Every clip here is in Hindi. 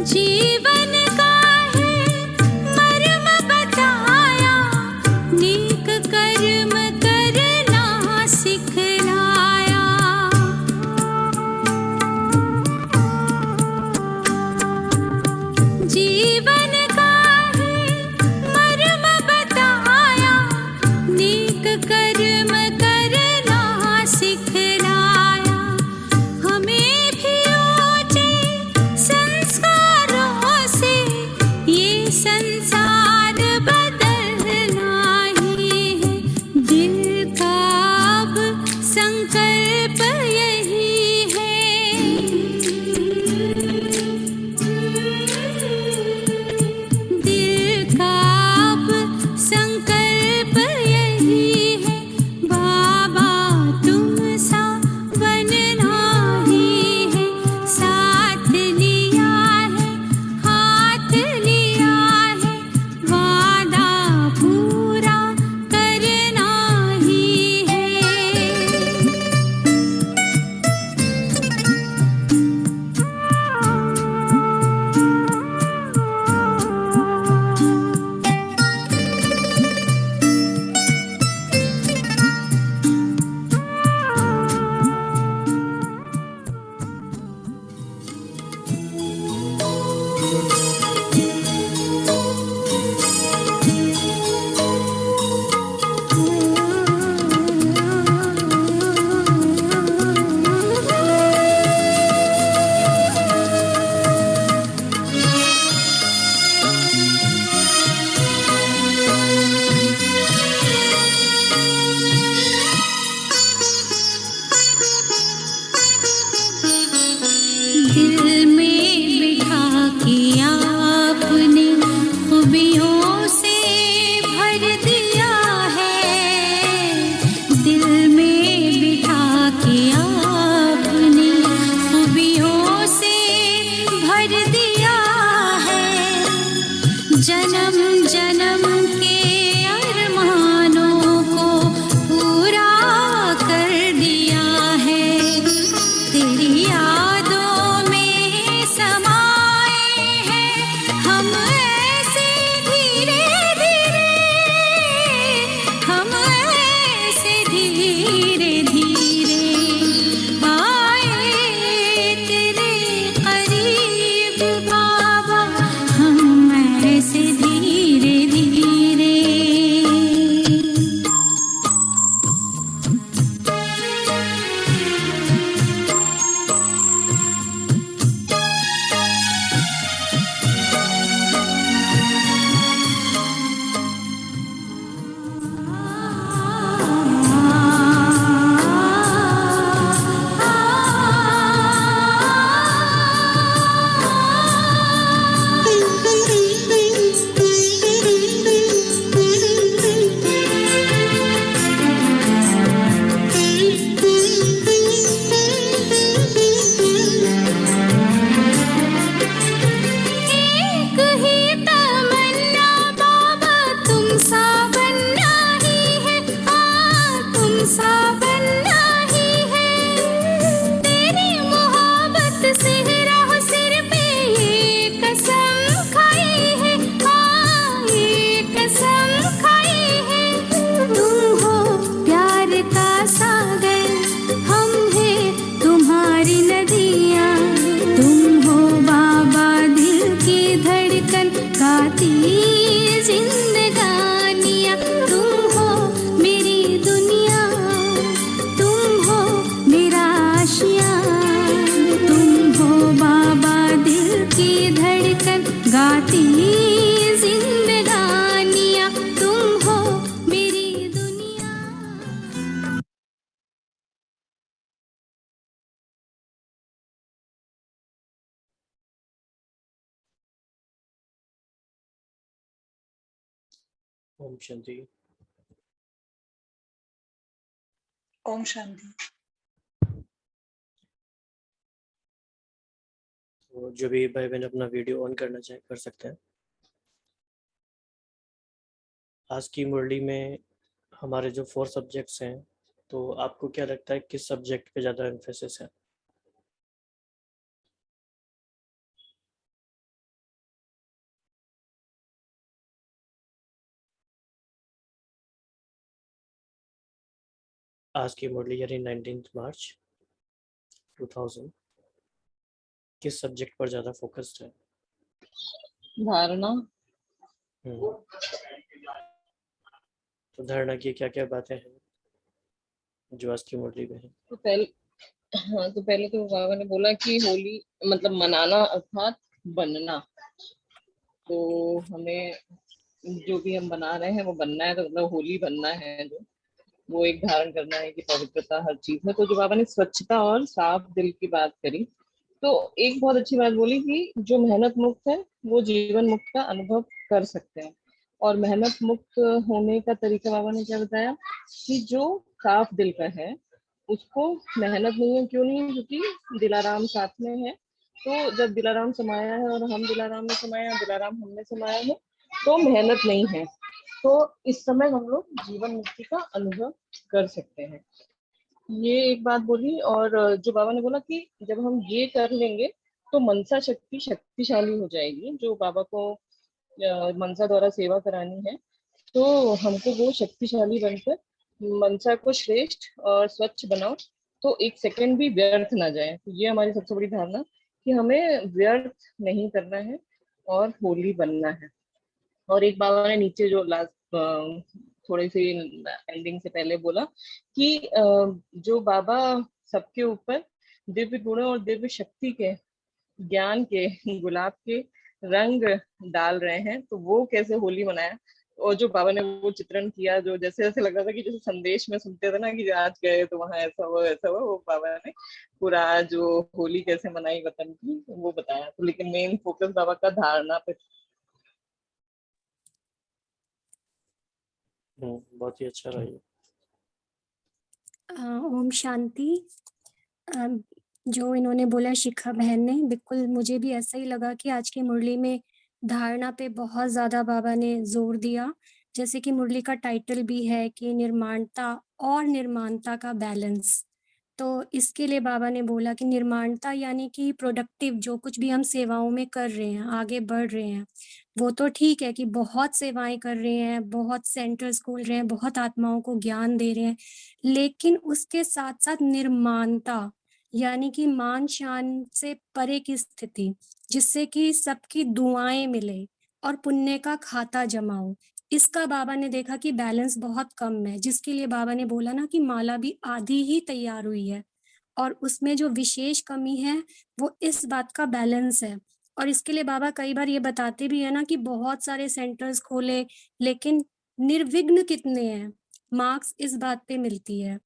जीवन का है मर्म बताया, नेक कर्म करना सिखलाया। जीवन का है मर्म बताया, नेक कर्म करना सिखलाया। हमें भी ऊंचे संस्कारों से ये संसार बदलना ही है। दिल का अब संकल्प यही है। दिल का अब संकल्प यही है। बाबा तुम सा बनना ही है। साथ लिया है, हाथ लिया है, वादा पूरा करना ही है। दिल में बिठा के आपने खूबियों से भर दिया है। दिल में बिठा के आपने खूबियों से भर दिया है। जन्म जन्म के अरमानों को पूरा कर दिया है। तेरी यादों में समाए हैं हम ऐसे धीरे धीरे, हम ऐसे धीरे धीरे आए तेरे करीब बाबा। हम ऐसे धीरे धीरे। एक ही तमन्ना बाबा तुम सा बनना ही है। तुम सा बनना ही है। तेरी मोहब्बत से राह सिर पे ये कसम खाई है। ये कसम खाई है। तुम हो प्यार का सागर, हम हैं तुम्हारी नदियाँ। तुम हो बाबा दिल की धड़कन, गाती जिंदगानियाँ। तुम हो मेरी दुनिया, तुम हो मेरा आशिया। तुम हो बाबा दिल की धड़कन, गाती जिंदगानियाँ। तुम हो मेरी दुनिया। ओम शांति। ओम शांति। तो जो भी भाई बहन अपना वीडियो ऑन करना चाहे कर सकते हैं। आज की मुरली में हमारे जो 4 सब्जेक्ट्स हैं, तो आपको क्या लगता है किस सब्जेक्ट पे ज़्यादा एम्फेसिस है? आज की मुरली यानी 19 मार्च 2000 किस सब्जेक्ट पर ज़्यादा फोकस्ड है? धारणा। हम्म, तो धारणा की क्या-क्या बातें हैं जो आज की मुरली में है? तो पहले तो बाबा ने बोला कि होली मतलब मनाना अर्थात बनना। तो हमें जो भी हम बना रहे हैं वो बनना है, तो मतलब होली बनना है, जो वो एक धारण करना है कि पवित्रता हर चीज में। तो जो बाबा ने स्वच्छता और साफ दिल की बात करी, तो एक बहुत अच्छी बात बोली कि जो मेहनत मुक्त है वो जीवन मुक्त का अनुभव कर सकते हैं। और मेहनत मुक्त होने का तरीका बाबा ने क्या बताया कि जो साफ दिल का है उसको मेहनत नहीं है। क्यों नहीं है? क्योंकि दिलाराम साथ में है। तो जब दिलाराम समाया है और हम दिलाराम में समाया है, दिलाराम हम में समाया है, तो मेहनत नहीं है। तो इस समय हम लोग जीवन मुक्ति का अनुभव कर सकते हैं। ये एक बात बोली। और जो बाबा ने बोला कि जब हम ये कर लेंगे तो मनसा शक्ति शक्तिशाली हो जाएगी। जो बाबा को मनसा द्वारा सेवा करानी है, तो हमको वो शक्तिशाली बनकर मनसा को श्रेष्ठ और स्वच्छ बनाओ, तो एक सेकंड भी व्यर्थ ना जाए। तो ये हमारी सबसे बड़ी धारणा कि हमें व्यर्थ नहीं करना है और होली बनना है। और एक बाबा ने नीचे जो लास्ट थोड़ी सी एंडिंग से पहले बोला कि जो बाबा सबके ऊपर दिव्य गुणों और दिव्य शक्ति के ज्ञान के गुलाब के रंग डाल रहे हैं, तो वो कैसे होली मनाया। और जो बाबा ने वो चित्रण किया, जो जैसे ऐसे लग रहा था कि जैसे संदेश में सुनते थे ना कि आज गए तो वहां ऐसा हुआ ऐसा हुआ, वो बाबा ने पूरा जो होली कैसे मनाई वतन की वो बताया। तो लेकिन मेन फोकस बाबा का धारणा पे। बहुत ही अच्छा रहा ये। ओम शांति। अ, जो इन्होंने बोला शिखा बहन ने, बिल्कुल मुझे भी ऐसा ही लगा कि आज की मुरली में धारणा पे बहुत ज़्यादा बाबा ने जोर दिया। जैसे कि मुरली का टाइटल भी है कि निर्माणता और निर्माणता का बैलेंस। तो इसके लिए बाबा ने बोला कि निर्माणता यानी कि प्रोडक्टिव, जो कुछ भी हम सेवाओं में कर रहे हैं, आगे बढ़ रहे हैं, वो तो ठीक है कि बहुत सेवाएं कर रहे हैं, बहुत सेंटर्स खोल रहे हैं, बहुत आत्माओं को ज्ञान दे रहे हैं, लेकिन उसके साथ साथ निर्माणता यानी कि मान शान से परे की स्थिति, जिससे कि सबकी दुआएं मिले और पुण्य का खाता जमा हो। इसका बाबा ने देखा कि बैलेंस बहुत कम है, जिसके लिए बाबा ने बोला ना कि माला भी आधी ही तैयार हुई है और उसमें जो विशेष कमी है वो इस बात का बैलेंस है। और इसके लिए बाबा कई बार ये बताते भी है ना कि बहुत सारे सेंटर्स खोले, लेकिन निर्विघ्न कितने हैं, मार्क्स इस बात पे मिलती है।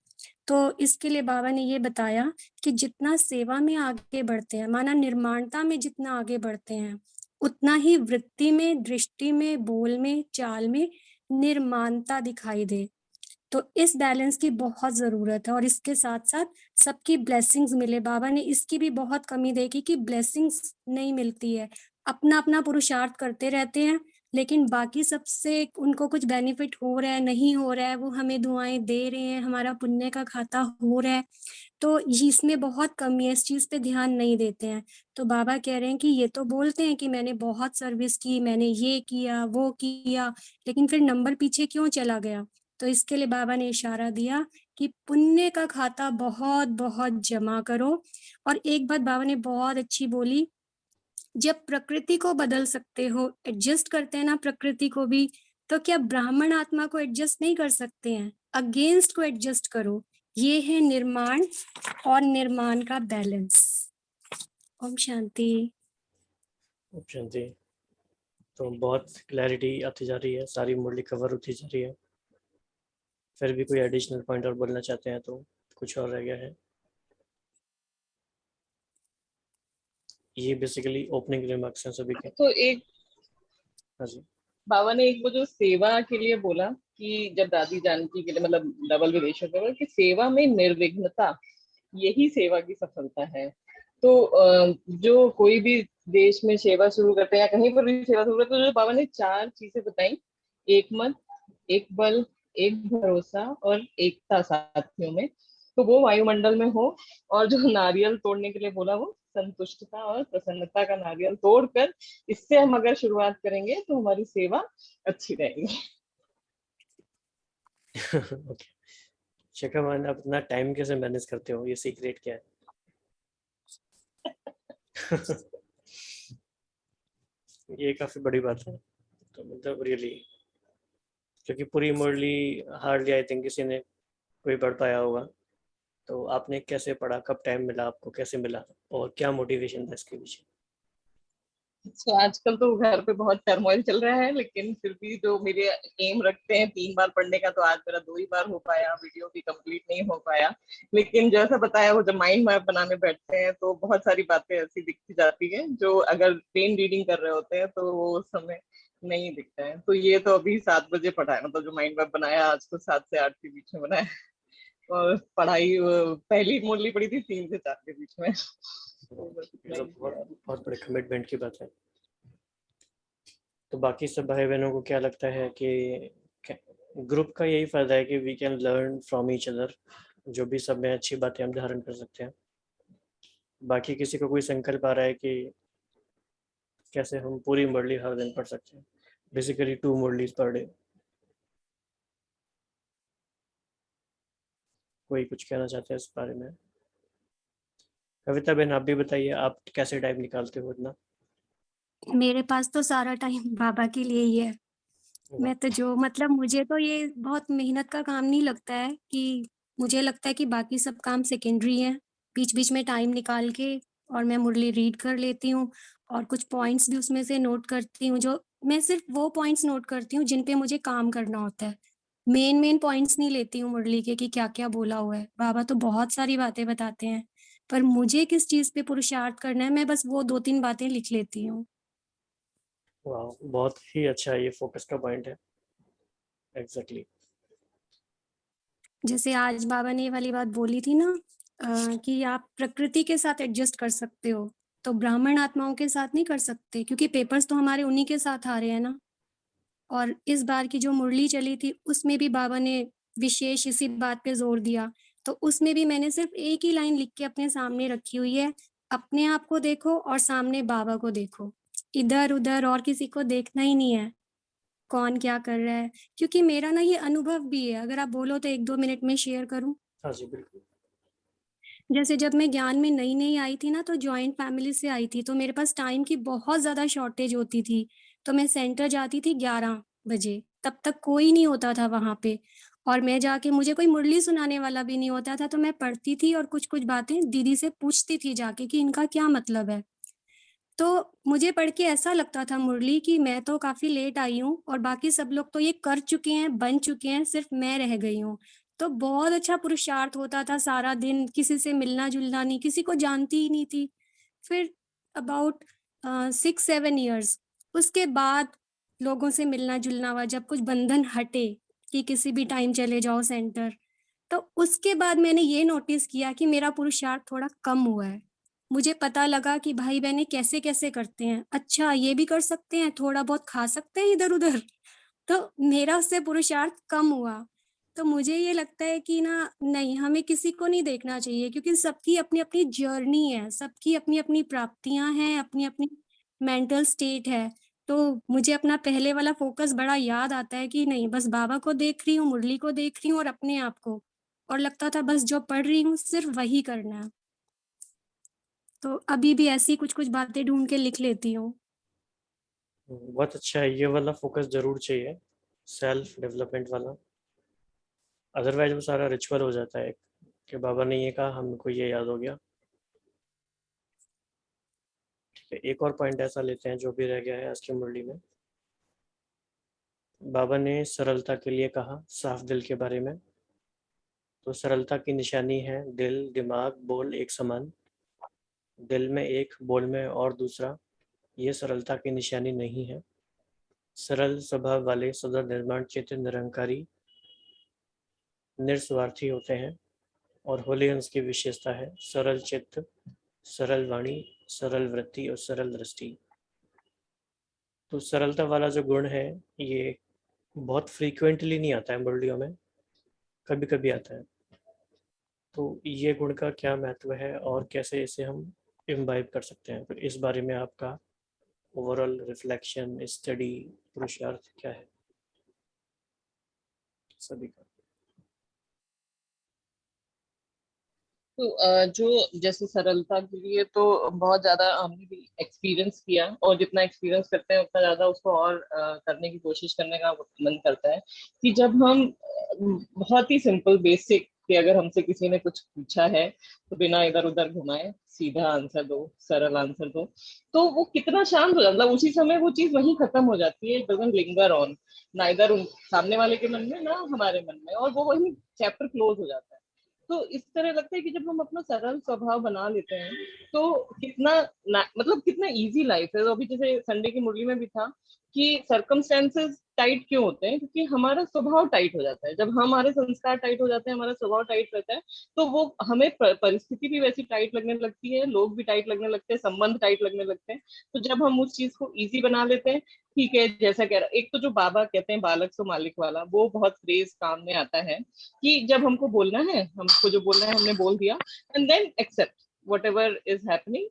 तो इसके लिए बाबा ने ये बताया कि जितना सेवा में आगे बढ़ते हैं, माना निर्माणता में जितना आगे बढ़ते हैं, उतना ही वृत्ति में, दृष्टि में, बोल में, चाल में निर्माणता दिखाई दे। तो इस बैलेंस की बहुत ज़रूरत है और इसके साथ-साथ सबकी ब्लेसिंग्स मिले। बाबा ने इसकी भी बहुत कमी देखी कि ब्लेसिंग्स नहीं मिलती है। अपना-अपना पुरुषार्थ करते रहते हैं, लेकिन बाकी सबसे उनको कुछ बेनिफिट हो रहा है, नहीं हो रहा है, वो हमें दुआएँ दे रहे हैं, हमारा पुण्य का खाता हो रहा है, तो इसमें बहुत कमी है, इस चीज़ पे ध्यान नहीं देते हैं। तो बाबा कह रहे हैं कि ये तो बोलते हैं कि मैंने बहुत सर्विस की, मैंने ये किया, वो किया, लेकिन फिर नंबर पीछे क्यों चला गया? तो इसके लिए बाबा ने इशारा दिया कि पुण्य का खाता बहुत-बहुत जमा करो। और एक बात बाबा ने बहुत अच्छी बोली, जब प्रकृति को बदल सकते हो, एडजस्ट करते हैं ना प्रकृति को भी, तो क्या ब्राह्मण आत्मा को एडजस्ट नहीं कर सकते हैं? अगेंस्ट को एडजस्ट करो। ये है निर्माण और निर्माण का बैलेंस। ओम शांति। ओम शांति। तो बहुत क्लैरिटी आती जा रही है, सारी मुरली कवर होती जा रही है। फिर भी कोई एडिशनल पॉइंट और बोलना चाहते हैं तो कुछ और रह गया है? ये बेसिकली ओपनिंग रिमार्क्स हैं सभी के। तो एक हाँ जी। बाबा ने एक वो जो सेवा के लिए बोला कि जब दादी जानकी के लिए मतलब डबल विदेशों के कि सेवा में निर्विघ्नता यही सेवा की सफलता है। तो जो कोई भी देश में सेवा शुरू करते हैं या कहीं पर भी सेवा शुरू करते हैं, तो जो बाबा ने 4 चीजें बताई, एक मन, एक बल, एक भरोसा और एकता साथियों में, तो वो वायुमंडल में हो। और जो नारियल तोड़ने के लिए बोला, वो संतुष्टता और प्रसन्नता का नारियल तोड़कर, इससे हम अगर शुरुआत करेंगे तो हमारी सेवा अच्छी रहेगी। ओके, शिखा मैम, आप अपना टाइम कैसे मैनेज करते हो, ये सीक्रेट क्या है? ये काफी बड़ी बात है, तो मतलब रियली, क्योंकि पूरी मुरली हार्डली आई थिंक किसी ने कोई पढ़ पाया होगा। तो आपने कैसे पढ़ा, कब टाइम मिला आपको, कैसे मिला, और क्या मोटिवेशन था इसके पीछे? तो आजकल तो घर पे बहुत टर्मोइल चल रहा है, लेकिन फिर भी जो मेरे एम रखते हैं 3 बार पढ़ने का, तो आज मेरा 2 ही बार हो पाया, वीडियो भी कंप्लीट नहीं हो पाया। लेकिन जैसा बताया, वो जब माइंड मैप बनाने बैठते हैं तो बहुत सारी बातें ऐसी दिखती जाती हैं जो अगर प्लेन रीडिंग कर रहे होते हैं तो वो उस समय नहीं दिखता है। तो ये तो अभी 7 बजे पढ़ा है, मतलब जो माइंड मैप बनाया आज तो 7 से 8 के बीच में बनाया। और पढ़ाई पहली मुरली पढ़ी थी 3 से 4 के बीच में। तो बस इतना ये तो ही बहुत किया। बहुत बड़े कमिटमेंट की बात है। तो बाकी सब भाई बहनों को क्या लगता है कि ग्रुप का यही फायदा है कि we can learn from each other, जो भी सब में अच्छी बातें हम धारण कर सकते हैं। बाकी किसी को कोई संकल्प आ रहा है कि कैसे हम पूरी मुरली हर दिन पढ़ सकते हैं, बेसिकली 2 मुरलीज पर डे? कोई कुछ कहना चाहते हैं इस बारे में? कविता बहन, आप भी बताइए, आप कैसे टाइम निकालते हो इतना? मेरे पास तो सारा टाइम बाबा के लिए ही है। मैं तो जो मतलब मुझे तो ये बहुत मेहनत का काम नहीं लगता है, कि मुझे लगता है कि बाकी सब काम सेकेंडरी हैं। बीच-बीच में टाइम निकाल के और मैं मुरली रीड कर लेती हूँ और कुछ पॉइंट्स भी उसमें से नोट करती हूँ, जो मैं सिर्फ़ वो पॉइंट्स नोट करती हूँ जिन पे मुझे काम करना होता है। मेन-मेन पॉइंट्स नहीं लेती हूँ मुरली के कि क्या-क्या बोला हुआ है। बाबा तो बहुत सारी बातें बताते हैं, पर मुझे किस चीज़ पे पुरुषार्थ करना है, मैं बस वो 2-3 बातें लिख लेती हूँ। वाह, बहुत ही अच्छा ये फोकस का पॉइंट है। एग्जैक्टली। जैसे आज बाबा ने ये वाली बात बोली थी ना, कि आप प्रकृति के साथ एडजस्ट कर सकते हो, तो ब्राह्मण आत्माओं के साथ नहीं कर सकते, क्योंकि पेपर्स तो हमारे उन्हीं के साथ आ रहे हैं ना। और इस बार की जो मुरली चली थी, उसमें भी बाबा ने विशेष इसी बात पे ज़ोर दिया। तो उसमें भी मैंने सिर्फ़ एक ही लाइन लिख के अपने सामने रखी हुई है, अपने आप को देखो और सामने बाबा को देखो। इधर-उधर और किसी को देखना ही नहीं है, कौन क्या कर रहा है। क्योंकि मेरा ना ये अनुभव भी है, अगर आप बोलो तो 1-2 मिनट में शेयर करूँ? हाँ जी, बिल्कुल। जैसे जब मैं ज्ञान में नई-नई आई थी ना, तो जॉइंट फैमिली से आई थी, तो मेरे पास टाइम की बहुत ज़्यादा शॉर्टेज होती थी। तो मैं सेंटर जाती थी 11 बजे, तब तक कोई नहीं होता था वहाँ पे, और मैं जाके, मुझे कोई मुरली सुनाने वाला भी नहीं होता था, तो मैं पढ़ती थी और कुछ-कुछ बातें दीदी से पूछती थी जाके कि इनका क्या मतलब है। तो मुझे पढ़ के ऐसा लगता था मुरली कि मैं तो काफ़ी लेट आई हूँ और बाकी सब लोग तो ये कर चुके हैं, बन चुके हैं, सिर्फ़ मैं रह गई हूँ। तो बहुत अच्छा पुरुषार्थ होता था सारा दिन, किसी से मिलना-जुलना नहीं, किसी को जानती ही नहीं थी। फिर अबाउट 6-7 इयर्स उसके बाद लोगों से मिलना-जुलना हुआ, जब कुछ बंधन हटे कि किसी भी टाइम चले जाओ सेंटर, तो उसके बाद मैंने ये नोटिस किया कि मेरा पुरुषार्थ थोड़ा कम हुआ है। मुझे पता लगा कि भाई-बहनें कैसे-कैसे करते हैं। अच्छा, ये भी कर सकते हैं, थोड़ा बहुत खा सकते हैं इधर-उधर। तो मेरा उससे पुरुषार्थ कम हुआ। तो मुझे ये लगता है कि ना, नहीं, हमें किसी को नहीं देखना चाहिए, क्योंकि सबकी अपनी-अपनी जर्नी है, सबकी अपनी-अपनी प्राप्तियाँ हैं, अपनी-अपनी मेंटल स्टेट है। तो मुझे अपना पहले वाला फ़ोकस बड़ा याद आता है कि नहीं, बस बाबा को देख रही हूँ, मुरली को देख रही हूँ और अपने आप को। और लगता था बस जो पढ़ रही हूँ सिर्फ़ वही करना है। तो अभी भी ऐसी कुछ-कुछ बातें ढूँढ के लिख लेती हूँ। बहुत अच्छा है, ये वाला फोकस जरूर चाहिए, सेल्फ डेवलपमेंट वाला। अदरवाइज वो सारा रिचुअल हो जाता है कि बाबा ने ये कहा, हमको ये याद हो गया। ठीक है, एक और पॉइंट ऐसा लेते हैं जो भी रह गया है आज की मुरली में। बाबा ने सरलता के लिए कहा, साफ दिल के बारे में। तो सरलता की निशानी है दिल, दिमाग, बोल एक समान। दिल में एक, बोल में और दूसरा, ये सरलता की निशानी नहीं है। सरल स्वभाव वाले सदा निर्माण चित्त निरंकारी निस्वार्थी होते हैं, और होली अंश की विशेषता है सरल चित्त, सरल वाणी, सरल वृत्ति और सरल दृष्टि। तो सरलता वाला जो गुण है ये बहुत फ्रीक्वेंटली नहीं आता है मुरलियों में, कभी कभी आता है। तो ये गुण का क्या महत्व है और कैसे इसे हम इम्बाइब कर सकते हैं, तो इस बारे में आपका ओवरऑल रिफ्लेक्शन, स्टडी, पुरुषार्थ क्या है सभी का? तो जो जैसे सरलता के लिए तो बहुत ज्यादा हमने भी एक्सपीरियंस किया, और जितना एक्सपीरियंस करते हैं उतना ज्यादा उसको और करने की कोशिश करने का मन करता है। कि जब हम बहुत ही सिंपल बेसिक, कि अगर हमसे किसी ने कुछ पूछा है तो बिना इधर उधर घुमाए सीधा आंसर दो, सरल आंसर दो, तो वो कितना शांत हो जाता, मतलब उसी समय वो चीज वहीं खत्म हो जाती है, डजंट लिंगर ऑन, ना इधर सामने वाले के मन में ना हमारे मन में, और वो वही चैप्टर क्लोज हो जाता है। तो इस तरह लगता है कि जब हम अपना सरल स्वभाव बना लेते हैं तो कितना मतलब कितना इजी लाइफ है। तो अभी जैसे संडे की मुरली में भी था कि सरकमस्टेंसेस टाइट क्यों होते हैं, क्योंकि हमारा स्वभाव टाइट हो जाता है। जब हमारे संस्कार टाइट हो जाते हैं, हमारा स्वभाव टाइट रहता है, तो वो हमें परिस्थिति भी वैसी टाइट लगने लगती है, लोग भी टाइट लगने लगते हैं, संबंध टाइट लगने लगते हैं। तो जब हम उस चीज को इजी बना लेते हैं, ठीक है, जैसा कह रहा, एक तो जो बाबा कहते हैं बालक सो मालिक वाला, वो बहुत फ्रेज काम में आता है कि जब हमको बोलना है, हमको जो बोलना है हमने बोल दिया, and then accept whatever is happening,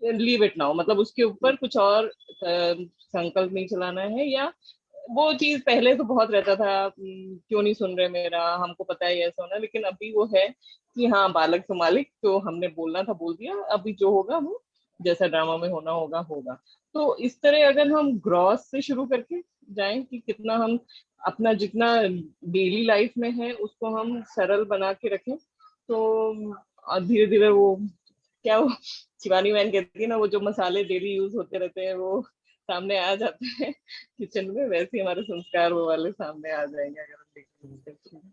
leave it now, मतलब उसके ऊपर कुछ और संकल्प नहीं चलाना है। या वो चीज पहले तो बहुत रहता था, क्यों नहीं सुन रहे मेरा, हमको पता है ऐसा होना, लेकिन अभी वो है कि हाँ बालक से मालिक, तो हमने बोलना था बोल दिया, अभी जो होगा वो जैसा ड्रामा में होना होगा होगा। तो इस तरह अगर हम ग्रॉस से शुरू करके जाएं कि कितना हम अपना जितना डेली लाइफ में है उसको हम सरल बना के रखें, तो धीरे धीरे वो क्या, वो शिवानी मैन कहती है ना, वो जो मसाले डेली यूज होते रहते हैं वो सामने आ जाते हैं किचन में, वैसे ही हमारे संस्कार वो वाले सामने आ जाएंगे अगर हम देखेंगे।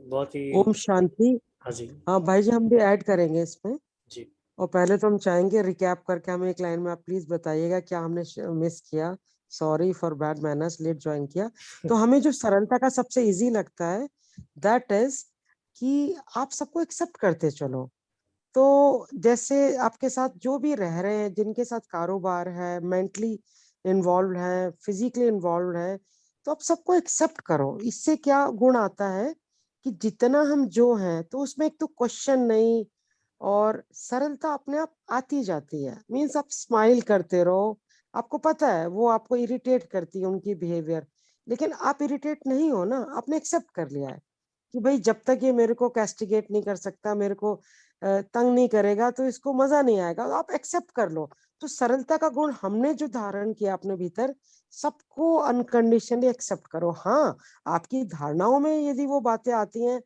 बहुत ही ओम शांति। हाँ जी हाँ भाई जी, हम भी ऐड करेंगे इसमें। जी। और पहले तो हम चाहेंगे रिकैप करके हमें एक लाइन में आप प्लीज बताइएगा क्या हमने मिस किया। Sorry for bad manners, late join किया। तो हमें जो सरलता का सबसे इजी लगता है दैट इज कि आप सबको एक्सेप्ट करते चलो। तो जैसे आपके साथ जो भी रह रहे हैं, जिनके साथ कारोबार है, मेंटली इन्वॉल्व है, फिजिकली इन्वॉल्व है, तो आप सबको एक्सेप्ट करो। इससे क्या गुण आता है कि जितना हम जो हैं तो उसमें एक तो क्वेश्चन नहीं, और सरलता अपने आप आती जाती है। मीन्स आप स्माइल करते रहो, आपको पता है वो आपको इरिटेट करती है उनकी बिहेवियर, लेकिन आप इरिटेट नहीं हो ना, आपने एक्सेप्ट कर लिया है कि भाई जब तक ये मेरे को कैस्टिगेट नहीं कर सकता, मेरे को तंग नहीं करेगा, तो इसको मजा नहीं आएगा, आप एक्सेप्ट कर लो। तो सरलता का गुण हमने जो धारण किया अपने भीतर, सबको अनकंडीशनली एक्सेप्ट करो। हाँ, आपकी धारणाओं में यदि वो बातें आती हैं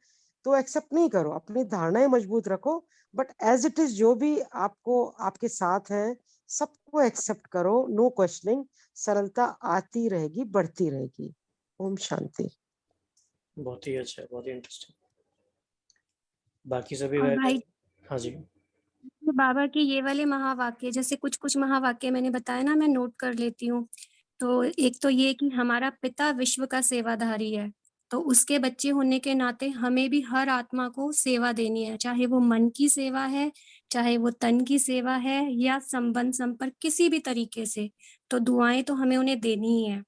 तो एक्सेप्ट नहीं करो, अपनी धारणाएं मजबूत रखो, बट एज इट इज जो भी आपको आपके साथ है सबको एक्सेप्ट करो, नो क्वेश्चनिंग। सरलता आती रहेगी, बढ़ती रहेगी। ओम शांति। बहुत ही अच्छा, बहुत ही इंटरेस्टिंग। बाकी सभी और भाई भाई हाँ जी तो बाबा के ये वाले महावाक्य, जैसे कुछ कुछ महावाक्य मैंने बताया ना, मैं नोट कर लेती हूँ। तो एक तो ये कि हमारा पिता विश्व का सेवाधारी है, तो उसके बच्चे होने के नाते हमें भी हर आत्मा को सेवा देनी है, चाहे वो मन की सेवा है, चाहे वो तन की सेवा है, या संबंध संपर्क किसी भी तरीके से, तो दुआएं तो हमें उन्हें देनी ही है।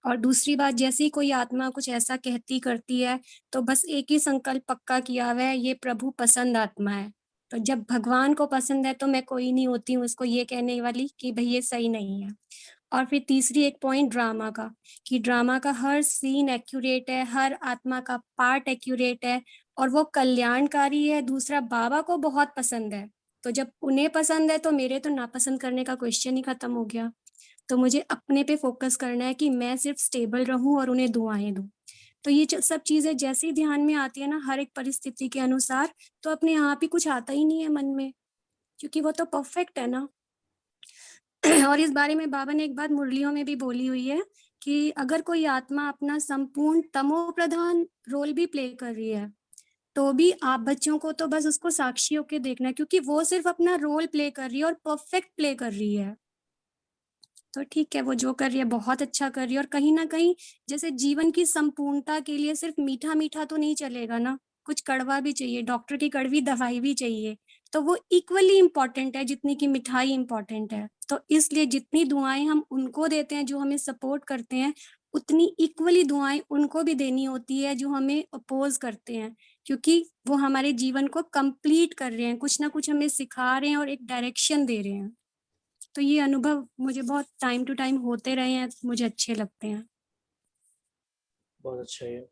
और दूसरी बात, जैसे ही कोई आत्मा कुछ ऐसा कहती करती है, तो बस एक ही संकल्प पक्का किया हुआ है, ये प्रभु पसंद आत्मा है। तो जब भगवान को पसंद है तो मैं कोई नहीं होती हूँ इसको ये कहने वाली कि भाई ये सही नहीं है। और फिर तीसरी एक पॉइंट ड्रामा का, कि ड्रामा का हर सीन एक्यूरेट है, हर आत्मा का पार्ट एक्यूरेट है, और वो कल्याणकारी है। दूसरा, बाबा को बहुत पसंद है, तो जब उन्हें पसंद है तो मेरे तो नापसंद करने का क्वेश्चन ही खत्म हो गया। तो मुझे अपने पे फोकस करना है कि मैं सिर्फ स्टेबल रहूं और उन्हें दुआएं दूं। तो ये सब चीजें जैसे ही ध्यान में आती है ना, हर एक परिस्थिति के अनुसार, तो अपने आप ही कुछ आता ही नहीं है मन में, क्योंकि वो तो परफेक्ट है ना। और इस बारे में बाबा ने एक बात मुरलियों में भी बोली हुई है कि अगर कोई आत्मा अपना संपूर्ण तमो प्रधान रोल भी प्ले कर रही है, तो भी आप बच्चों को तो बस उसको साक्षी होके देखना है, क्योंकि वो सिर्फ अपना रोल प्ले कर रही है और परफेक्ट प्ले कर रही है। तो ठीक है, वो जो कर रही है बहुत अच्छा कर रही है। और कहीं ना कहीं जैसे जीवन की संपूर्णता के लिए सिर्फ मीठा मीठा तो नहीं चलेगा ना, कुछ कड़वा भी चाहिए, डॉक्टर की कड़वी दवाई भी चाहिए। तो वो इक्वली इम्पोर्टेंट है जितनी कि मिठाई इम्पोर्टेंट है। तो इसलिए जितनी दुआएं हम उनको देते हैं जो हमें सपोर्ट करते हैं, उतनी इक्वली दुआएं उनको भी देनी होती है जो हमें अपोज करते हैं, क्योंकि वो हमारे जीवन को कंप्लीट कर रहे हैं, कुछ ना कुछ हमें सिखा रहे हैं और एक डायरेक्शन दे रहे हैं। तो ये अनुभव मुझे बहुत टाइम टू टाइम होते रहे हैं, मुझे अच्छे लगते हैं। बहुत अच्छा है।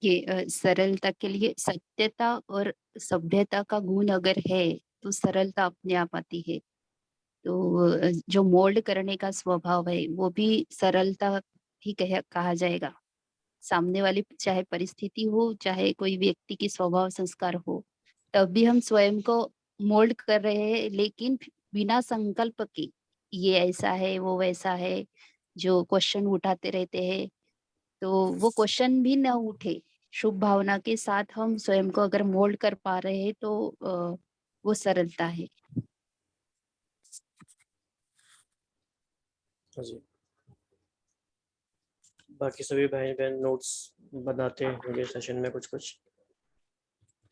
कि सरलता के लिए सत्यता और सभ्यता का गुण अगर है तो सरलता अपने आप आती है। तो जो मोल्ड करने का स्वभाव है वो भी सरलता ही कहा जाएगा। सामने वाली चाहे परिस्थिति हो, चाहे कोई व्यक्ति की स्वभाव संस्कार हो, तब भी हम स्वयं को मोल्ड कर रहे हैं, लेकिन बिना संकल्प के ये ऐसा है वो वैसा है, जो क्वेश्चन उठाते रहते हैं, तो वो क्वेश्चन भी न उठे। शुभ भावना के साथ हम स्वयं को अगर मोल्ड कर पा रहे हैं तो वो सरलता है। हाँ जी। बाकी सभी भाई बहन नोट्स बनाते होंगे सेशन में कुछ कुछ,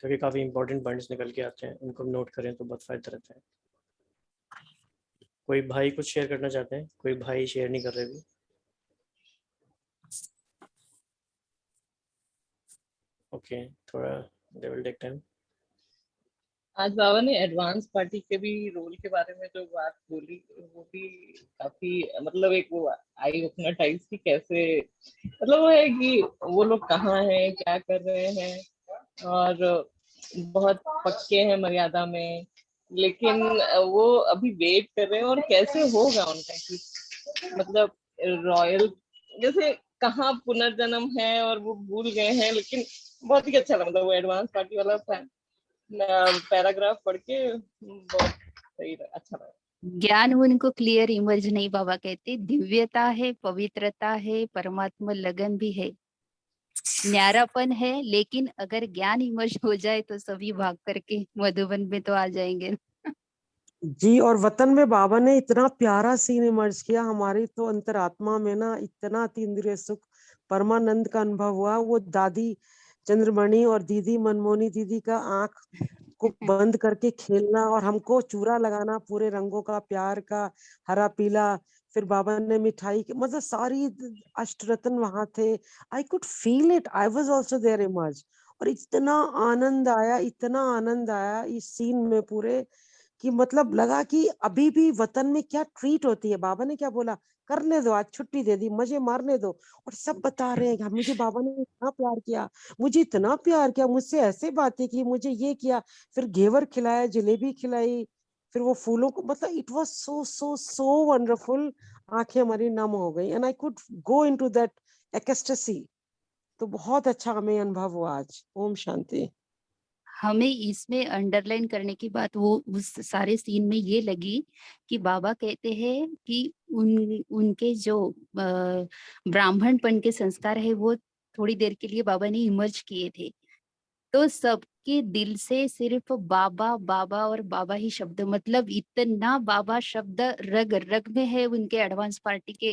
क्योंकि काफ़ी इंपॉर्टेंट पॉइंट्स निकल के आते हैं, उनको नोट करें तो बहुत फ़ायदा रहता है। कोई भाई कुछ शेयर करना चाहते हैं? कोई भाई शेयर नहीं कर रहे अभी? ओके, थोड़ा दे विल टेक टाइम। आज बाबा ने एडवांस पार्टी के भी रोल के बारे में जो बात बोली वो भी काफी मतलब एक वो आई ओपनर टाइप की, कैसे मतलब वो है कि वो लोग कहाँ हैं, क्या कर रहे हैं और बहुत पक्के हैं मर्यादा में, लेकिन वो अभी वेट कर रहे हैं और कैसे होगा उनका कि मतलब रॉयल जैसे कहाँ पुनर्जन्म है और वो भूल गए हैं। लेकिन बहुत ही अच्छा लगा, मतलब वो एडवांस पार्टी वाला पैराग्राफ पढ़ के बहुत सही अच्छा लगा। ज्ञान उनको क्लियर इमर्ज नहीं बाबा कहते, दिव्यता है, पवित्रता है, परमात्मा लगन भी है, न्यारापन है, लेकिन अगर ज्ञान इमर्ज हो जाए तो सभी भाग करके मधुबन में तो आ जाएंगे। जी, और वतन में बाबा ने इतना प्यारा सीन इमर्ज किया, हमारी तो अंतरात्मा में ना इतना अतीन्द्रिय सुख परमानंद का अनुभव हुआ। वो दादी चंद्रमणि और दीदी मनमोहनी दीदी का आंख को बंद करके खेलना और हमको चूरा लगाना पूरे रंगों का, प्यार का, हरा पीला, फिर बाबा ने मिठाई की, मतलब सारी अष्टरत्न वहां थे। I could feel it, I was also there emerge. और इतना आनंद आया इस सीन में पूरे, कि मतलब लगा कि अभी भी वतन में क्या ट्रीट होती है। बाबा ने क्या बोला, करने दो, आज छुट्टी दे दी, मजे मारने दो। और सब बता रहे हैं कि मुझे बाबा ने इतना प्यार किया, मुझे इतना प्यार किया, मुझसे ऐसे बातें की, मुझे ये किया, फिर घेवर खिलाया, जलेबी खिलाई, फिर वो फूलों को, मतलब it was so so so wonderful. आंखें हमारी नम हो गई and I could go into that ecstasy. तो बहुत अच्छा हमें अनुभव हुआ आज। ओम शांति। हमें इसमें अंडरलाइन करने की बात वो उस सारे सीन में ये लगी कि बाबा कहते हैं कि उनके जो ब्राह्मणपन के संस्कार है वो थोड़ी देर के लिए बाबा ने इमर्ज किए थे, तो सबके दिल से सिर्फ बाबा बाबा और बाबा ही शब्द, मतलब इतना बाबा शब्द रग रग में है उनके एडवांस पार्टी के,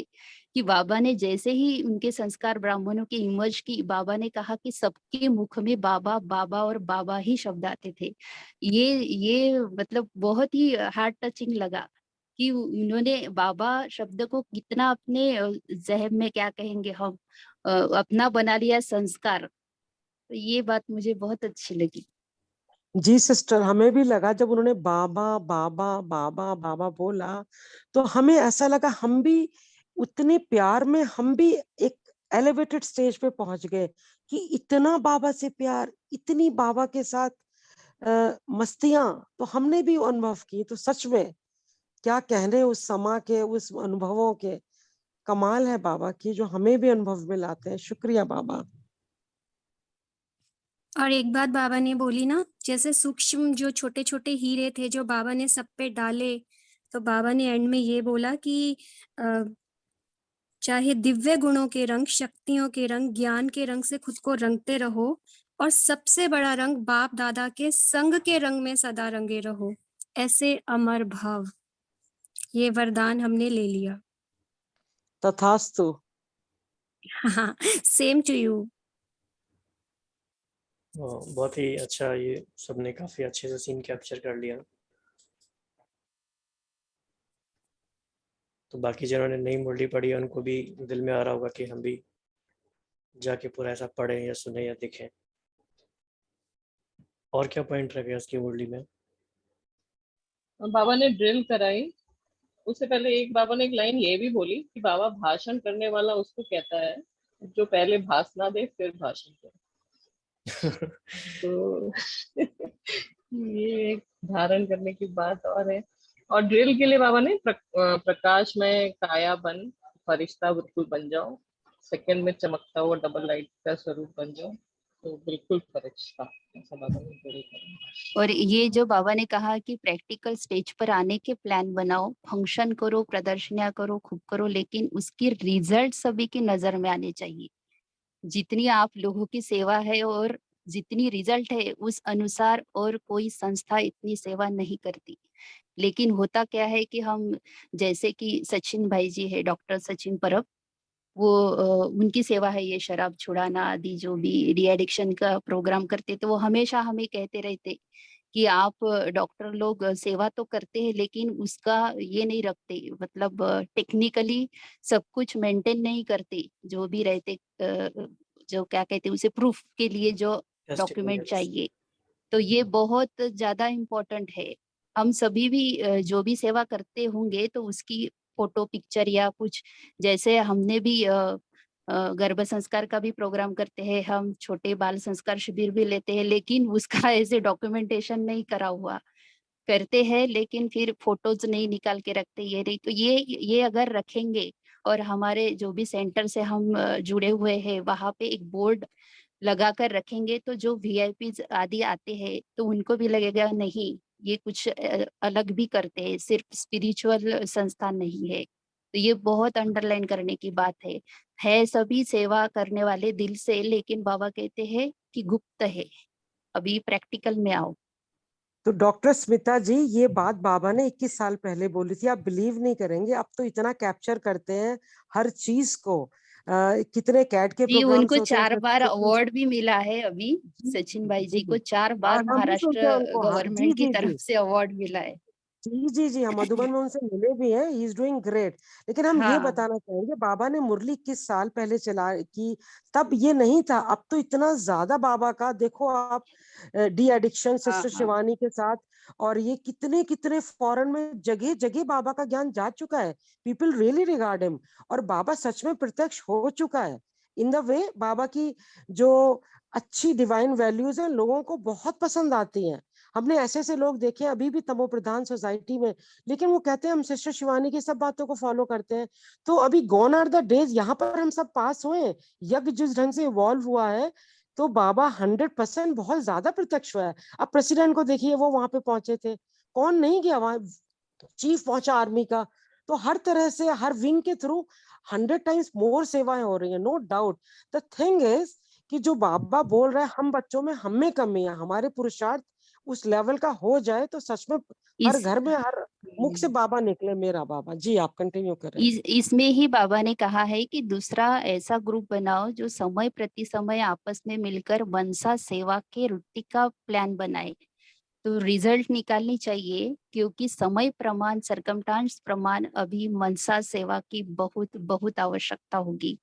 कि बाबा ने जैसे ही उनके संस्कार ब्राह्मणों के इमर्ज की, बाबा ने कहा कि सबके मुख में बाबा बाबा और बाबा ही शब्द आते थे। ये मतलब बहुत ही हार्ट टचिंग लगा कि उन्होंने बाबा शब्द को कितना अपने जहन में, क्या कहेंगे हम, अपना बना लिया संस्कार। तो ये बात मुझे बहुत अच्छी लगी। जी सिस्टर, हमें भी लगा जब उन्होंने बाबा बाबा बाबा बाबा बोला, तो हमें ऐसा लगा हम भी उतने प्यार में, हम भी एक एलिवेटेड स्टेज पे पहुंच गए कि इतना बाबा से प्यार, इतनी बाबा के साथ मस्तियां तो हमने भी अनुभव की। तो सच में क्या कहने उस समा के, उस अनुभवों के, कमाल है बाबा की जो हमें भी अनुभव में लाते हैं। शुक्रिया बाबा। और एक बात बाबा ने बोली ना, जैसे सूक्ष्म जो छोटे छोटे हीरे थे जो बाबा ने सब पे डाले, तो बाबा ने एंड में ये बोला कि चाहे दिव्य गुणों के रंग, शक्तियों के रंग, ज्ञान के रंग से खुद को रंगते रहो, और सबसे बड़ा रंग बाप दादा के संग के रंग में सदा रंगे रहो। ऐसे अमर भाव, ये वरदान हमने ले लिया। तथास्तु। हाँ, सेम टू यू। बहुत ही अच्छा, ये सबने काफ़ी अच्छे से सीन कैप्चर कर लिया। तो बाकी जिन्होंने नई मुरली पढ़ी है उनको भी दिल में आ रहा होगा कि हम भी जाके पूरा ऐसा पढ़ें या सुने या देखें। और क्या पॉइंट रह गया उसकी मुरली में? बाबा ने ड्रिल कराई। उससे पहले एक बाबा ने एक लाइन ये भी बोली कि बाबा भाषण करने वाला उसको कहता है जो पहले भाषण दे फिर भाषण करे। तो ये एक धारण करने की बात और है। और ड्रिल के लिए बाबा ने प्रकाश में काया बन, फरिश्ता बिल्कुल बन जाओ, सेकंड में चमकता हुआ डबल लाइट का स्वरूप बन जाओ, तो बिल्कुल फरिश्ता, ऐसा बाबा ने ड्रिल करा। और ये जो बाबा ने कहा कि प्रैक्टिकल स्टेज पर आने के प्लान बनाओ, फंक्शन करो, प्रदर्शनियां करो, खूब करो, लेकिन उसकी रिजल्ट सभी की नजर में आने चाहिए। जितनी आप लोगों की सेवा है और जितनी रिजल्ट है उस अनुसार और कोई संस्था इतनी सेवा नहीं करती। लेकिन होता क्या है कि हम, जैसे कि सचिन भाई जी है, डॉक्टर सचिन परब, वो उनकी सेवा है ये शराब छुड़ाना आदि, जो भी डी एडिक्शन का प्रोग्राम करते, तो वो हमेशा हमें कहते रहते कि आप डॉक्टर लोग सेवा तो करते हैं लेकिन उसका ये नहीं रखते, मतलब टेक्निकली सब कुछ मेंटेन नहीं करते, जो भी रहते जो क्या कहते हैं उसे, प्रूफ के लिए जो डॉक्यूमेंट टेस्टिमोनियल्स। चाहिए। तो ये बहुत ज्यादा इम्पोर्टेंट है। हम सभी भी जो भी सेवा करते होंगे तो उसकी फोटो पिक्चर या कुछ, जैसे हमने भी गर्भ संस्कार का भी प्रोग्राम करते हैं, हम छोटे बाल संस्कार शिविर भी लेते हैं, लेकिन उसका ऐसे डॉक्यूमेंटेशन नहीं करा हुआ, करते हैं लेकिन फिर फोटोज नहीं निकाल के रखते, ये नहीं। तो ये अगर रखेंगे और हमारे जो भी सेंटर से हम जुड़े हुए हैं वहां पे एक बोर्ड लगा कर रखेंगे, तो जो वीआईपी आदि आते हैं तो उनको भी लगेगा नहीं, ये कुछ अलग भी करते हैं, सिर्फ स्पिरिचुअल संस्था नहीं है। तो ये बहुत अंडरलाइन करने की बात है सभी सेवा करने वाले दिल से, लेकिन बाबा कहते हैं कि गुप्त है, अभी प्रैक्टिकल में आओ। तो डॉक्टर स्मिता जी, ये बात बाबा ने 21 साल पहले बोली थी। आप बिलीव नहीं करेंगे, अब तो इतना कैप्चर करते हैं हर चीज को। कितने कैट के जी, प्रोग्राम्स उनको होते हैं 4 उसमें बार कितनी। अवार्ड भी मिला है अभी। जी सचिन जी भाई जी जी जी। को 4 बार हम भी महाराष्ट्र सुनते हैं उनको, हाँ जी गवर्नमेंट की जी तरफ जी से अवार्ड मिला है। जी जी जी, हम मधुबन में उनसे मिले भी हैं। He is doing great. लेकिन हम ये हाँ बताना चाहेंगे, बाबा ने मुरली किस साल पहले चला की, तब ये नहीं था। अब तो इतना ज्यादा बाबा का देखो आप, डी एडिक्शन हाँ सिस्टर हाँ। शिवानी के साथ, और ये कितने कितने फॉरेन में जगह जगह बाबा का ज्ञान जा चुका है। पीपल रियली रिगार्ड हिम, और बाबा सच में प्रत्यक्ष हो चुका है। इन द वे बाबा की जो अच्छी डिवाइन वैल्यूज हैं लोगों को बहुत पसंद आती हैं। हमने ऐसे ऐसे लोग देखे हैं अभी भी तमो प्रधान सोसाइटी में, लेकिन वो कहते हैं हम सिस्टर शिवानी की सब बातों को फॉलो करते हैं। तो अभी गॉन आर द डेज, यहाँ पर हम सब पास हुए हैं। यज्ञ जिस ढंग से इवॉल्व हुआ है, तो बाबा 100% बहुत ज्यादा प्रत्यक्ष हुआ है। अब प्रेसिडेंट को देखिए, वो वहां पे पहुंचे थे, कौन नहीं गया वहां, चीफ पहुंचा आर्मी का। तो हर तरह से हर विंग के थ्रू 100 टाइम्स मोर सेवाएं हो रही हैं, no doubt. The thing is कि जो बाबा बोल रहा है, हम बच्चों में हम में कमी है, हमारे पुरुषार्थ उस लेवल का हो जाए तो सच में हर इस घर में हर मुख से बाबा निकले, मेरा बाबा। जी आप कंटिन्यू करें। इसमें ही बाबा ने कहा है कि दूसरा ऐसा ग्रुप बनाओ जो समय प्रति समय आपस में मिलकर मनसा सेवा के रुटि का प्लान बनाए। तो रिजल्ट निकालनी चाहिए, क्योंकि समय प्रमाण, सरकमस्टांस प्रमाण अभी मनसा सेवा की बहुत बहुत आवश्यकता होगी।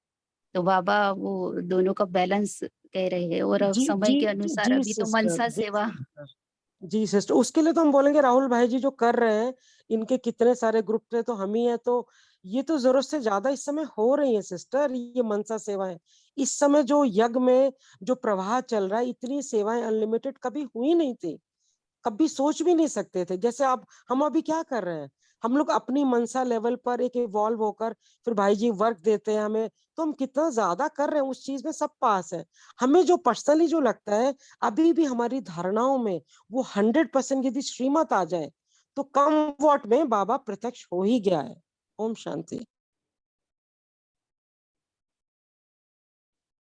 तो बाबा वो दोनों का बैलेंस कह रहे हैं, और अब जी समय जी के जी अनुसार जी अभी तो सिस्टर, मनसा जी सेवा। सिस्टर, जी सिस्टर। उसके लिए तो हम बोलेंगे राहुल भाई जी जो कर रहे हैं, इनके कितने सारे ग्रुप थे, तो हम ही है। तो ये तो जरूरत से ज्यादा इस समय हो रही है सिस्टर, ये मनसा सेवाएं। इस समय जो यज्ञ में जो प्रवाह चल रहा है, इतनी सेवाएं अनलिमिटेड कभी हुई नहीं थी, कभी सोच भी नहीं सकते थे। जैसे अब हम अभी क्या कर रहे हैं, हम लोग अपनी मनसा लेवल पर एक इवॉल्व होकर, फिर भाई जी वर्क देते हैं हमें, तो हम कितना ज्यादा कर रहे हैं उस चीज में, सब पास है। हमें जो पर्सनली जो लगता है, अभी भी हमारी धारणाओं में वो 100% यदि श्रीमत आ जाए, तो कम वॉट में बाबा प्रत्यक्ष हो ही गया है। ओम शांति।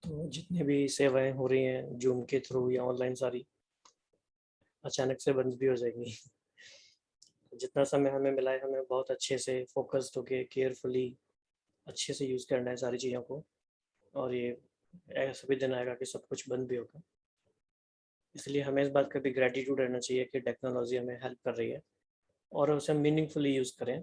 तो जितने भी सेवाएं हो रही हैं जूम के थ्रू या ऑनलाइन, सारी अचानक से बंद भी हो जाएंगी। जितना समय हमें मिला है, हमें बहुत अच्छे से फोकस्ड होके केयरफुली अच्छे से यूज़ करना है सारी चीज़ों को। और ये ऐसा भी दिन आएगा कि सब कुछ बंद भी होगा। इसलिए हमें इस बात का भी ग्रेटिट्यूड रहना चाहिए कि टेक्नोलॉजी हमें हेल्प कर रही है और उसे मीनिंगफुली यूज़ करें,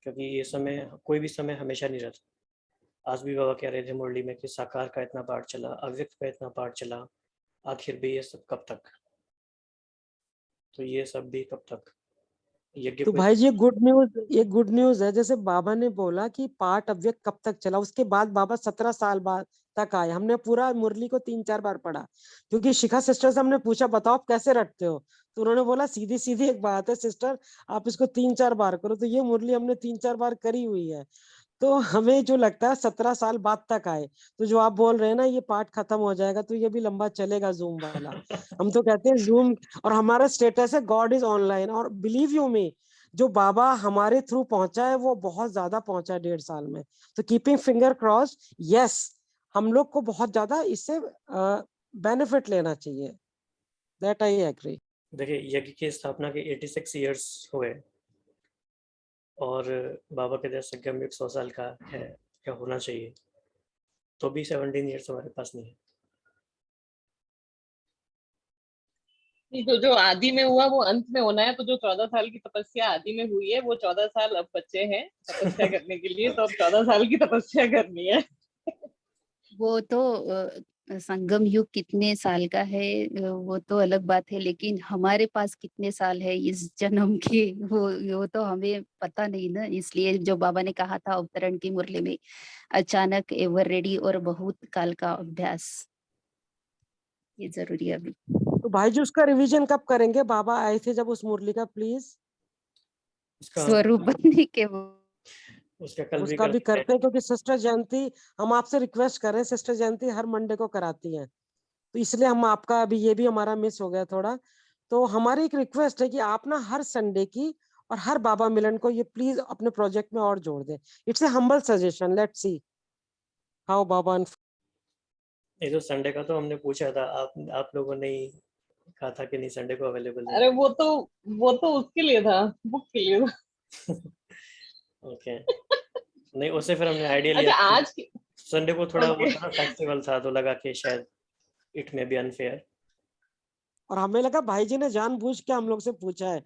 क्योंकि ये समय, कोई भी समय हमेशा नहीं रहता। आज भी बाबा कह रहे थे मुरली में कि साकार का इतना पाठ चला, अव्यक्त का इतना पाठ चला, आखिर भी ये सब कब तक? तो ये सब भी कब तक? यज्ञ तो को भाई जी ये गुड न्यूज है। जैसे बाबा ने बोला कि पाठ अव्यक्त कब तक चला, उसके बाद बाबा 17 साल बाद तक आए। हमने पूरा मुरली को 3-4 बार पढ़ा, क्योंकि शिखा सिस्टर से हमने पूछा बताओ आप कैसे रटते हो, तो उन्होंने बोला सीधी सीधी एक बात है सिस्टर, आप इसको 3-4 बार करो। तो ये मुरली हमने 3-4 बार करी हुई है। तो हमें जो लगता है 17 साल बाद तक आए, तो जो आप बोल रहे हैं ना ये पाठ खत्म हो जाएगा, तो ये भी लंबा चलेगा जूम वाला। हम तो कहते हैं जूम, और हमारा स्टेटस है गॉड इज ऑनलाइन। और बिलीव यू मी, जो बाबा हमारे थ्रू पहुंचा है वो बहुत ज्यादा पहुंचा है 1.5 साल में। तो कीपिंग फिंगर क्रॉस, यस, हम लोग को बहुत ज्यादा इससे बेनिफिट लेना चाहिए। That I agree. देखिए, यज्ञ की स्थापना के 86 ईयर्स हुए और बाबा के जैसे गम 100 साल का है या होना चाहिए, तो भी 17 ईयर्स हमारे पास नहीं है। तो जो आदि में हुआ वो अंत में होना है। तो जो 14 साल की तपस्या आदि में हुई है वो 14 साल अब बच्चे हैं तपस्या करने के लिए, तो अब 14 साल की तपस्या करनी है। वो तो संगम युग कितने साल का है वो तो अलग बात है, लेकिन हमारे पास कितने साल है इस जन्म के, वो तो हमें पता नहीं ना। इसलिए जो बाबा ने कहा था अवतरण की मुरली में, अचानक एवर रेडी और बहुत काल का अभ्यास, ये जरूरी है अभी। तो भाई जी उसका रिवीजन कब करेंगे? बाबा आए थे जब उस मुरली का, प्लीज उसका स्वरूप बनने के उसका कल भी उसका भी करते करते हैं, क्योंकि सिस्टर जयंती, हम आपसे रिक्वेस्ट कर रहे हैं, सिस्टर जयंती हर मंडे को कराती है, तो इसलिए हम आपका अभी ये भी हमारा मिस हो गया थोड़ा। तो हमारी एक रिक्वेस्ट है कि आप ना हर संडे की और हर बाबा मिलन को ये प्लीज अपने प्रोजेक्ट में और जोड़ दें। It's a humble suggestion, let's see how Baba. ये जो संडे का तो हमने पूछा था, आप लोगों ने ही कहा था कि नहीं संडे को अवेलेबल है। अरे वो तो उसके लिए था, बुक के लिए था। ओके, नहीं उससे फिर हमने आइडिया लिया अच्छा कि आज की, संडे को थोड़ा वो ओके। था ना, फेस्टिवल था, तो लगा कि शायद इट में बी अनफेयर। और हमें लगा भाई जी ने जानबूझ के हम लोग से पूछा है,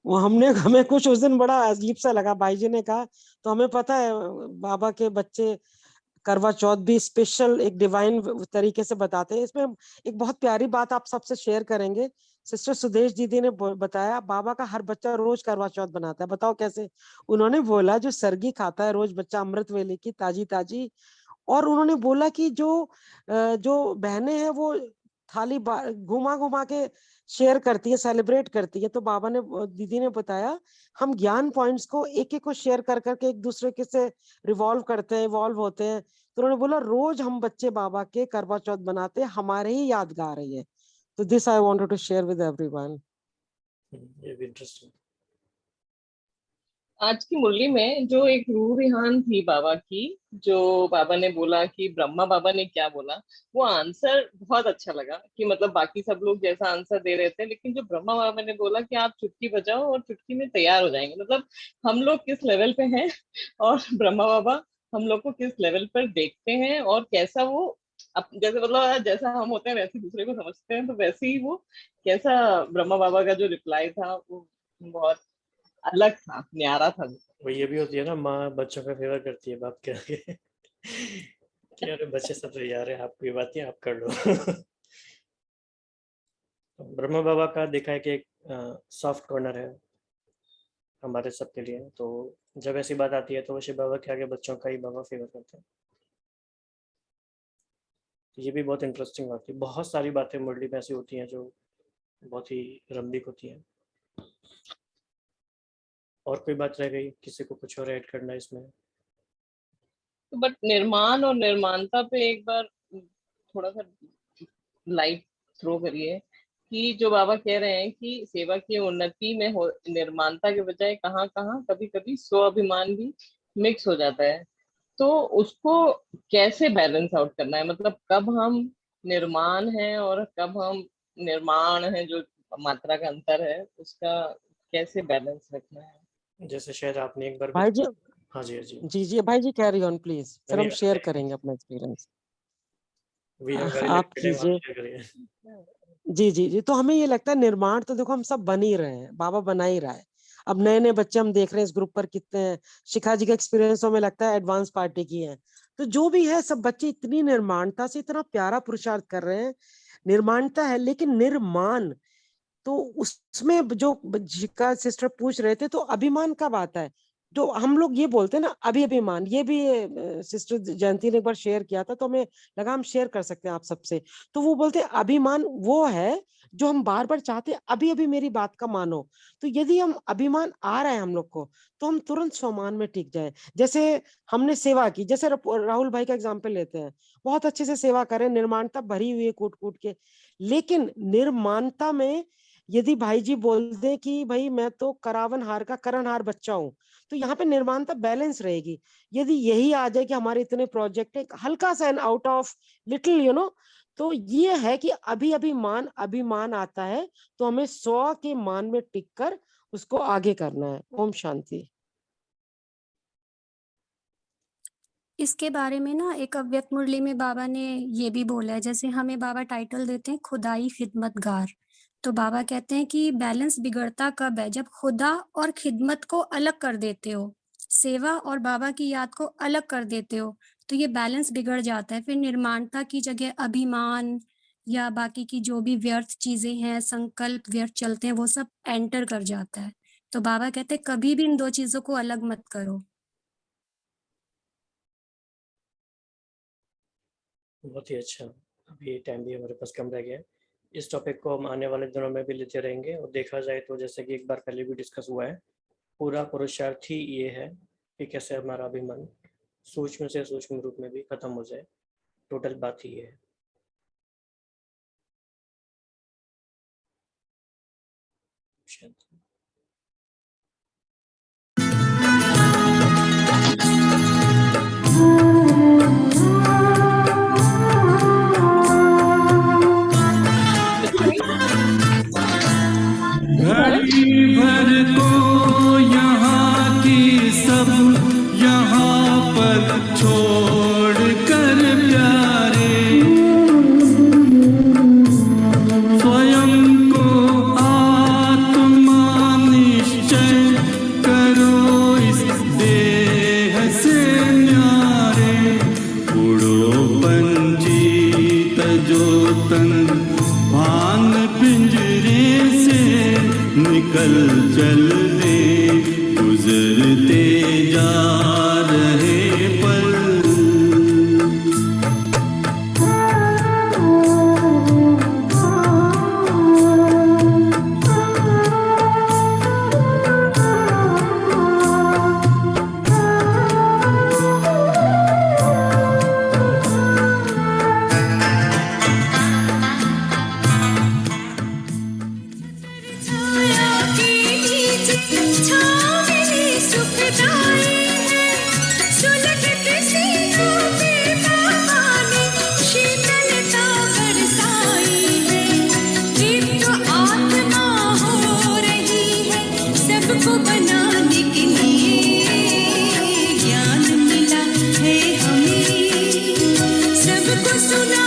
वो हमें कुछ उस दिन बड़ा अजीब सा लगा, भाई जी ने कहा। तो हमें पता है बाबा के बच्चे करवा चौथ भी स्पेशल एक डिवाइन तरीके से बताते हैं। इसमें एक बहुत प्यारी बात आप सबसे शेयर करेंगे। सिस्टर सुदेश दीदी ने बताया बाबा का हर बच्चा रोज करवा चौथ बनाता है। बताओ कैसे? उन्होंने बोला जो सरगी खाता है रोज बच्चा अमृत वेले की ताजी ताजी, और उन्होंने बोला कि जो बहनें हैं वो थाली घुमा घुमा के शेयर करती है, सेलिब्रेट करती है। तो बाबा ने, दीदी ने बताया, हम ज्ञान पॉइंट्स को एक एक को शेयर कर करके एक दूसरे के से रिवॉल्व करते हैं, इवॉल्व होते हैं। तो उन्होंने बोला रोज हम बच्चे बाबा के करवा चौथ बनाते हैं, हमारे ही यादगार है ये। तो this I wanted to share with everyone. ये भी इंटरेस्टिंग। आज की मुरली में जो एक रूह रिहान थी बाबा की, जो बाबा ने बोला कि ब्रह्मा बाबा ने क्या बोला, वो आंसर बहुत अच्छा लगा। कि मतलब बाकी सब लोग जैसा आंसर दे रहे थे, लेकिन जो ब्रह्मा बाबा ने बोला कि आप चुटकी बजाओ और चुटकी में तैयार हो जाएंगे, मतलब हम लोग किस लेवल पे हैं और ब्रह्मा बाबा हम लोग को किस लेवल पर देखते हैं, और कैसा वो जैसे मतलब जैसा हम होते हैं वैसे दूसरे को समझते हैं, तो वैसे ही वो कैसा ब्रह्मा बाबा का जो रिप्लाई था वो बहुत अलग था, न्यारा था। वो ये भी होती है ना, माँ बच्चों का फेवर करती है बाप के आगे कि अरे बच्चे सब तैयार है, आपको ये बात नहीं, आप कर लो तो ब्रह्मा बाबा का देखा है कि एक सॉफ्ट कॉर्नर है हमारे सबके लिए, तो जब ऐसी बात आती है तो वो शिव बाबा के आगे बच्चों का ही बाबा फेवर करते हैं। तो ये भी बहुत इंटरेस्टिंग बात थी। बहुत सारी बातें मुरली में ऐसी होती हैं जो बहुत ही रमणीक होती हैं। और कोई बात रह गई, किसी को कुछ और ऐड करना है इसमें? तो बट निर्माण और निर्माणता पे एक बार थोड़ा सा लाइट थ्रो करिए। कि जो बाबा कह रहे हैं कि सेवा की उन्नति में हो निर्माणता के बजाय कहाँ कहाँ कभी कभी स्वाभिमान भी मिक्स हो जाता है। तो उसको कैसे बैलेंस आउट करना है, मतलब कब हम निर्माण है और कब हम निर्माण है, जो मात्रा का अंतर है उसका कैसे बैलेंस रखना है। जैसे शायद आपने एक बार भी, भाई जी, हाँ जी, हाँ जी, जी जी भाई जी कैरी ऑन प्लीज, फिर हम शेयर नहीं, करेंगे अपना एक्सपीरियंस। वी आर वेरी आप लिमिटेड, आप कीजिए। शेयर करिए। जी जी जी, तो हमें ये लगता है निर्माण तो देखो हम सब बन ही रहे हैं, बाबा बना ही रहा है। अब नए नए बच्चे हम देख रहे हैं इस ग्रुप पर कितने हैं, शिखा जी का एक्सपीरियंस हमें लगता है एडवांस पार्टी की है। तो जो भी है सब बच्चे इतनी निर्माणता से इतना प्यारा पुरुषार्थ कर रहे हैं। निर्माणता है लेकिन निर्माण, तो उसमें जो शिखा सिस्टर पूछ रहे थे, तो अभिमान कब आता है? जो हम लोग ये बोलते हैं ना अभिमान, ये भी सिस्टर जयंती ने एक बार शेयर किया था, तो हमें लगा हम शेयर कर सकते हैं आप सबसे। तो वो बोलते हैं अभिमान वो है जो हम बार बार चाहते हैं अभी अभी मेरी बात का मानो। तो यदि हम अभिमान आ रहा है हम लोग को, तो हम तुरंत स्वमान में टिक जाए। जैसे हमने सेवा की, जैसे राहुल भाई का एग्जाम्पल लेते हैं, बहुत अच्छे से सेवा करें, निर्माणता भरी हुई है कूट कूट के, लेकिन निर्माणता में यदि भाई जी बोल दें कि भाई मैं तो करावन हार का करणहार बच्चा हूं, तो यहाँ पे निर्माणता बैलेंस रहेगी। यदि यही आ जाए कि हमारे इतने प्रोजेक्ट है, हल्का सा एन आउट ऑफ लिटिल तो ये है कि अभी अभिमान आता है, तो हमें 100 के मान में टिक कर उसको आगे करना है। ओम शांति। इसके बारे में ना एक अव्यक्त मुरली में बाबा ने ये भी बोला है, जैसे हमें बाबा टाइटल देते हैं खुदाई खिदमतगार, तो बाबा कहते हैं कि बैलेंस बिगड़ता कब है? जब खुदा और खिदमत को अलग कर देते हो, सेवा और बाबा की याद को अलग कर देते हो, तो ये बैलेंस बिगड़ जाता है। फिर निर्माणता की जगह अभिमान या बाकी की जो भी व्यर्थ चीजें हैं, संकल्प व्यर्थ चलते हैं, वो सब एंटर कर जाता है। तो बाबा कहते हैं कभी भी इन दो चीजों को अलग मत करो। बहुत ही अच्छा। अभी टाइम भी हमारे पास कम रह गया है। इस टॉपिक को हम आने वाले दिनों में भी लेते रहेंगे, और देखा जाए तो जैसे कि एक बार पहले भी डिस्कस हुआ है, पूरा पुरुषार्थ ही ये है कि कैसे हमारा अभिमान सूक्ष्म से सूक्ष्म रूप में भी खत्म हो जाए। टोटल बात ही है। शांति। घड़ी भर को यहाँ की सब यहाँ पर छोड़ कर प्यारे, स्वयं को आत्मा निश्चय करो इस देह से न्यारे। उड़ो पंजीत जो तन भान पिंजरे से निकल चल दे, गुजरते जा रहे पल। छाया के नीचे छावनी सुखदाई है, सुलगत सीनों पे बाबा ने शीतलता बरसाई है। एक तो आत्मा हो रही है सबको बनाने के लिए, ज्ञान मिला है हमें सबको सुना